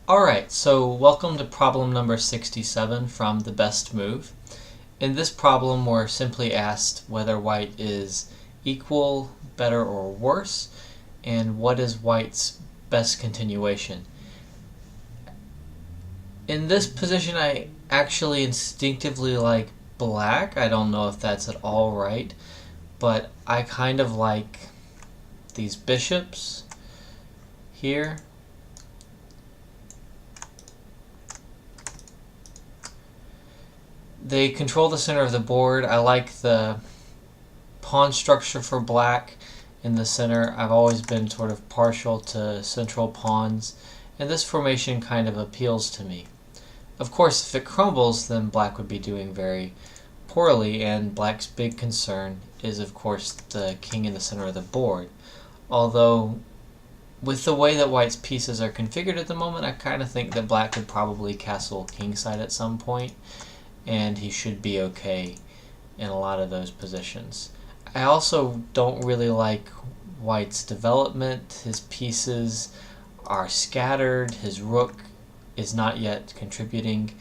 Alright, so welcome to problem number 67 from The Best Move. In this problem, we're simply asked whether white is equal, better, or worse, and what is white's best continuation. In this position, I actually instinctively like black. I don't know if that's at all right, but I kind of like these bishops here. They control the center of the board. I like the pawn structure for black in the center. I've always been sort of partial to central pawns, and this formation kind of appeals to me. Of course, if it crumbles, then black would be doing very poorly, and black's big concern is, of course, the king in the center of the board. Although, with the way that white's pieces are configured at the moment, I kind of think that black could probably castle kingside at some point, and he should be okay in a lot of those positions. I also don't really like white's development. His pieces are scattered, his rook is not yet contributing,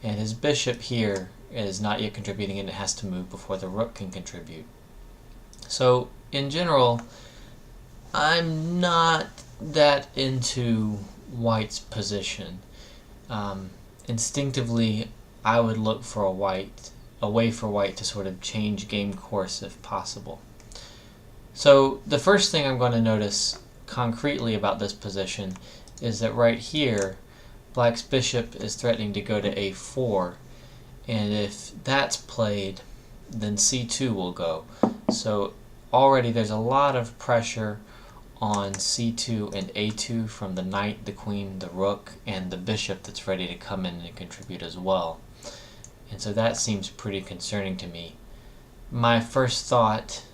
and his bishop here is not yet contributing, and it has to move before the rook can contribute. So in general, I'm not that into white's position. Instinctively, I would look for a way for white to sort of change game course if possible. So the first thing I'm going to notice concretely about this position is that right here, black's bishop is threatening to go to a4, and if that's played, then c2 will go. So already there's a lot of pressure on c2 and a2 from the knight, the queen, the rook, and the bishop that's ready to come in and contribute as well. And so that seems pretty concerning to me. My first thought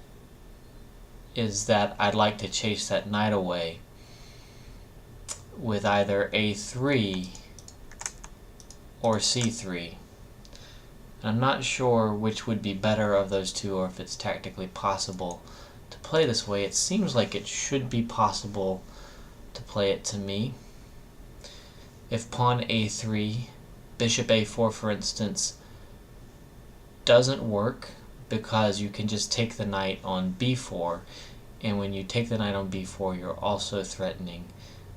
is that I'd like to chase that knight away with either a3 or c3. And I'm not sure which would be better of those two, or if it's tactically possible to play this way. It seems like it should be possible to play it to me. If pawn a3, bishop a4 for instance, doesn't work because you can just take the knight on b4, and when you take the knight on b4 you're also threatening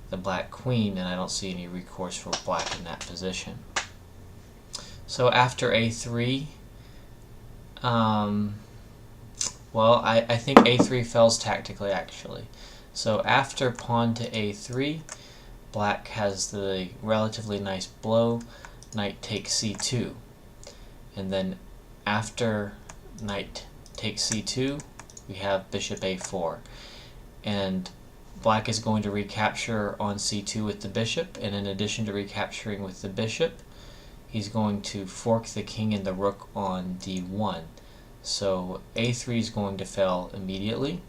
the black queen, and I don't see any recourse for black in that position. So after a3, well, I think a3 fails tactically actually. So after pawn to a3, black has the relatively nice blow, knight takes c2, and then after knight takes c2, we have bishop a4, and black is going to recapture on c2 with the bishop, and in addition to recapturing with the bishop, he's going to fork the king and the rook on d1. So a3 is going to fail immediately.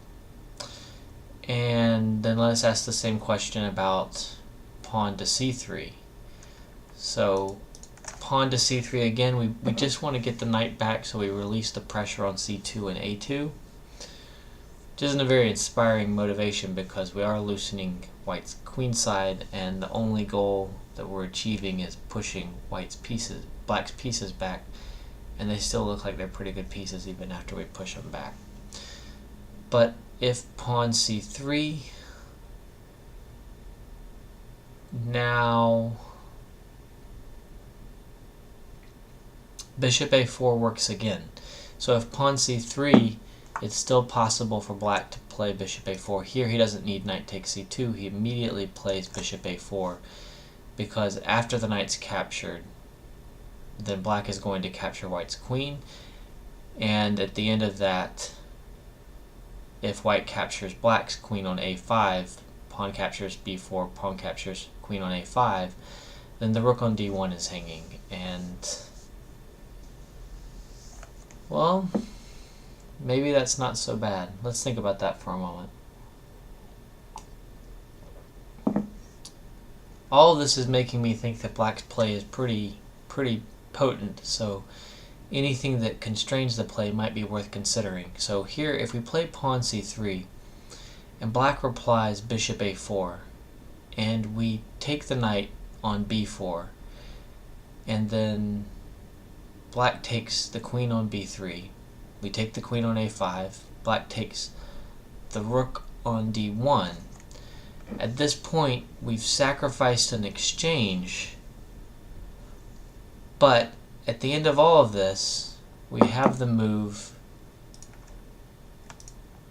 And then let's ask the same question about pawn to c3. So pawn to c3 again, we just want to get the knight back, so we release the pressure on c2 and a2. Which isn't a very inspiring motivation because we are loosening white's queenside, and the only goal that we're achieving is pushing black's pieces back, and they still look like they're pretty good pieces even after we push them back. But if pawn c3, now bishop a4 works again. So if pawn c3, it's still possible for black to play bishop a4. Here he doesn't need knight takes c2, he immediately plays bishop a4, because after the knight's captured, then black is going to capture white's queen, and at the end of that, if white captures black's queen on a5, pawn captures b4, pawn captures queen on a5, then the rook on d1 is hanging, and well, maybe that's not so bad. Let's think about that for a moment. All of this is making me think that black's play is pretty potent, so anything that constrains the play might be worth considering. So here, if we play pawn c3, and black replies bishop a4, and we take the knight on b4, and then black takes the queen on b3. We take the queen on a5. Black takes the rook on d1. At this point, we've sacrificed an exchange, but at the end of all of this, we have the move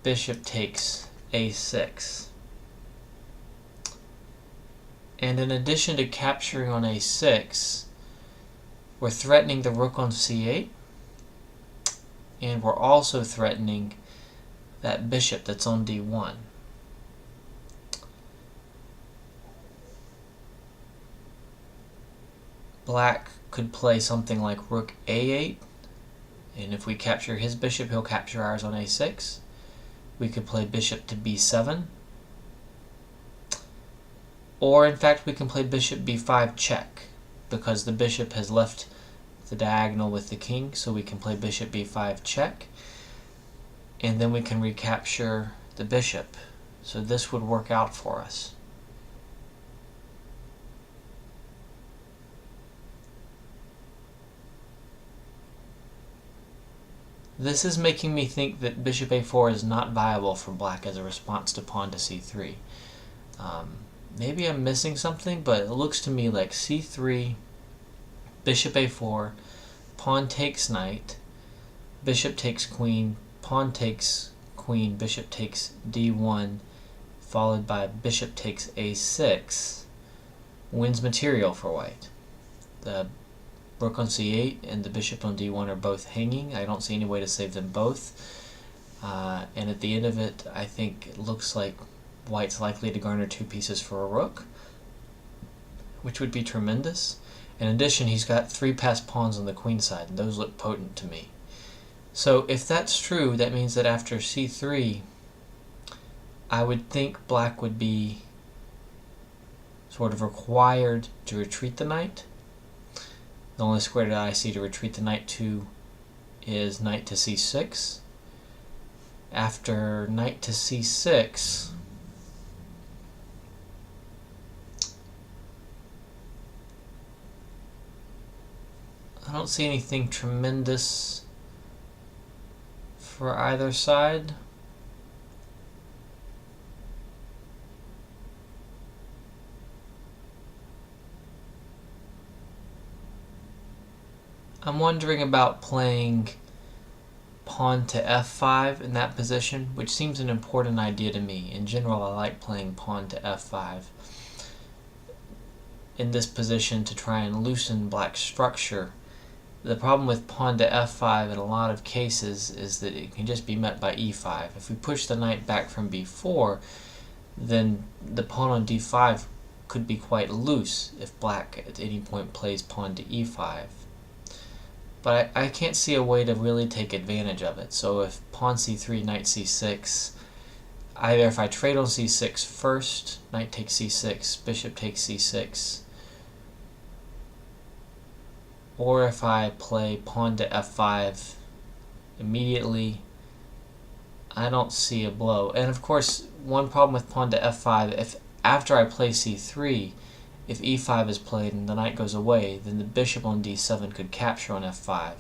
bishop takes a6. And in addition to capturing on a6, we're threatening the rook on c8, and we're also threatening that bishop that's on d1. Black could play something like rook a8, and if we capture his bishop, he'll capture ours on a6. We could play bishop to b7, or in fact we can play bishop b5 check, because the bishop has left the diagonal with the king, so we can play bishop b5 check, and then we can recapture the bishop. So this would work out for us. This is making me think that bishop a4 is not viable for black as a response to pawn to c3. Maybe I'm missing something, but it looks to me like c3, bishop a4, pawn takes knight, bishop takes queen, pawn takes queen, bishop takes d1, followed by bishop takes a6, wins material for white. The rook on c8 and the bishop on d1 are both hanging. I don't see any way to save them both. And at the end of it, I think it looks like white's likely to garner 2 pieces for a rook, which would be tremendous. In addition, he's got 3 passed pawns on the queen side, and those look potent to me. So if that's true, that means that after c3, I would think black would be sort of required to retreat the knight. The only square that I see to retreat the knight to is knight to c6. After knight to c6, I don't see anything tremendous for either side. I'm wondering about playing pawn to f5 in that position, which seems an important idea to me. In general, I like playing pawn to f5 in this position to try and loosen black's structure. The problem with pawn to f5 in a lot of cases is that it can just be met by e5. If we push the knight back from b4, then the pawn on d5 could be quite loose if black at any point plays pawn to e5. But I can't see a way to really take advantage of it. So if pawn c3, knight c6, either if I trade on c6 first, knight takes c6, bishop takes c6, or if I play pawn to f5 immediately, I don't see a blow. And of course, one problem with pawn to f5, if after I play c3, if e5 is played and the knight goes away, then the bishop on d7 could capture on f5,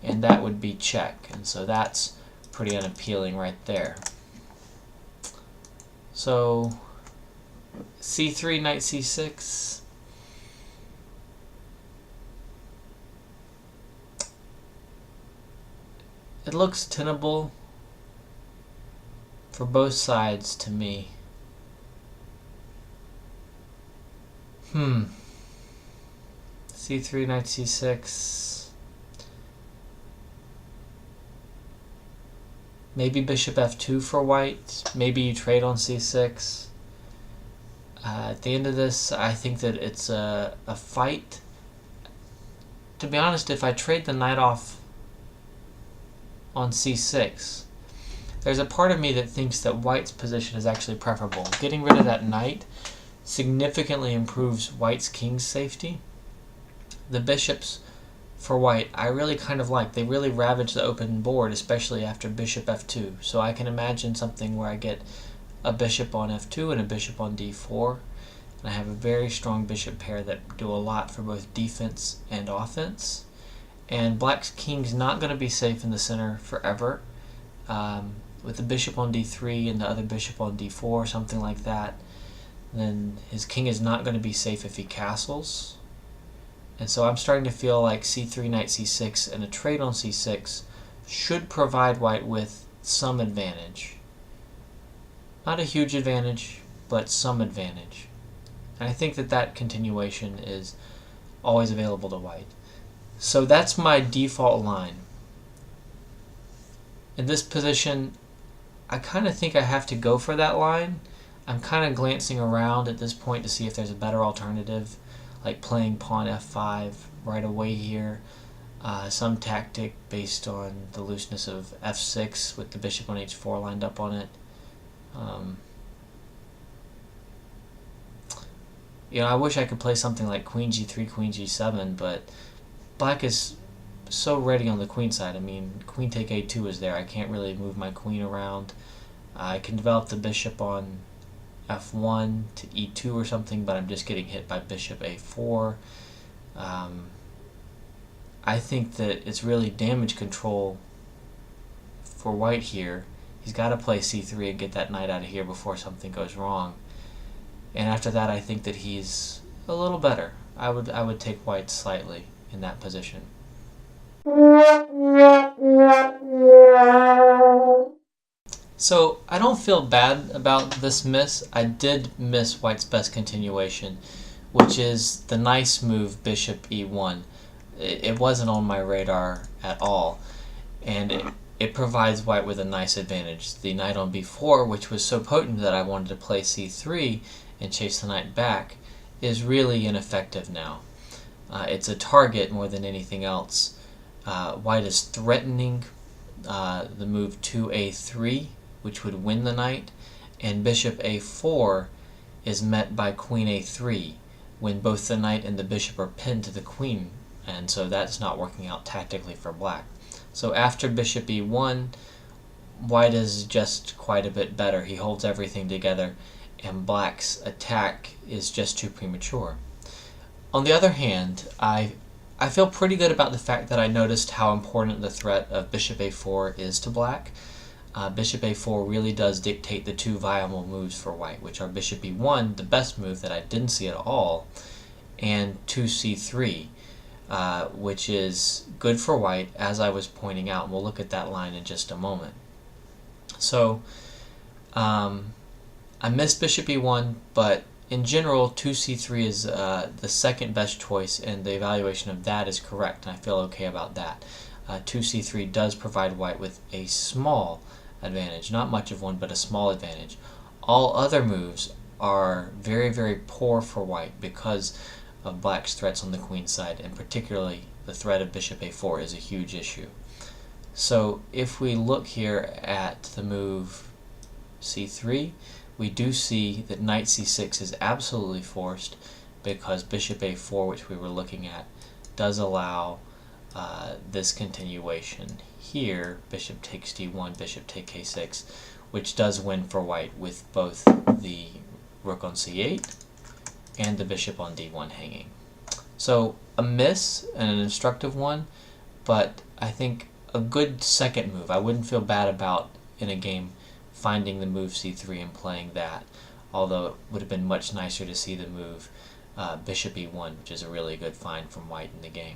and that would be check, and so that's pretty unappealing right there. So c3, knight c6, it looks tenable for both sides to me. c3, knight c6. Maybe bishop f2 for white. Maybe you trade on c6. At the end of this, I think that it's a fight. To be honest, if I trade the knight off on c6, there's a part of me that thinks that white's position is actually preferable. Getting rid of that knight significantly improves white's king's safety. The bishops for white I really kind of like. They really ravage the open board, especially after bishop f2. So I can imagine something where I get a bishop on f2 and a bishop on d4, And I have a very strong bishop pair that do a lot for both defense and offense. And black's king's not going to be safe in the center forever. With the bishop on d3 and the other bishop on d4, something like that, then his king is not going to be safe if he castles. And so I'm starting to feel like c3, knight c6, and a trade on c6 should provide white with some advantage. Not a huge advantage, but some advantage. And I think that that continuation is always available to white. So that's my default line. In this position, I kind of think I have to go for that line. I'm kind of glancing around at this point to see if there's a better alternative, like playing pawn f5 right away here. Some tactic based on the looseness of f6 with the bishop on h4 lined up on it. I wish I could play something like queen g3, queen g7, but black is so ready on the queen side. I mean, queen take a2 is there. I can't really move my queen around. I can develop the bishop on f1 to e2 or something, but I'm just getting hit by bishop a4. I think that it's really damage control for white here. He's got to play c3 and get that knight out of here before something goes wrong. And after that, I think that he's a little better. I would take white slightly in that position. So I don't feel bad about this miss. I did miss white's best continuation, which is the nice move bishop e1. It wasn't on my radar at all, and it provides white with a nice advantage. The knight on b4, which was so potent that I wanted to play c3 and chase the knight back, is really ineffective now. It's a target more than anything else. White is threatening the move 2a3, which would win the knight, and bishop a4 is met by queen a3 when both the knight and the bishop are pinned to the queen, and so that's not working out tactically for black. So after bishop e1, white is just quite a bit better. He holds everything together, and black's attack is just too premature. On the other hand, I feel pretty good about the fact that I noticed how important the threat of bishop a4 is to black. Bishop a4 really does dictate the two viable moves for white, which are bishop e1, the best move that I didn't see at all, and 2c3, which is good for white, as I was pointing out, and we'll look at that line in just a moment. So I missed bishop e1, but in general 2c3 is the second best choice, and the evaluation of that is correct, and I feel okay about that. 2c3 does provide white with a small advantage, not much of one, but a small advantage. All other moves are very, very poor for white because of black's threats on the queen side, and particularly the threat of bishop a4 is a huge issue. So if we look here at the move c3, we do see that knight c6 is absolutely forced because bishop a4, which we were looking at, does allow this continuation here, bishop takes d1, bishop take k6, which does win for white with both the rook on c8 and the bishop on d1 hanging. So a miss and an instructive one, but I think a good second move. I wouldn't feel bad about in a game finding the move c3 and playing that, although it would have been much nicer to see the move bishop e1, which is a really good find from white in the game.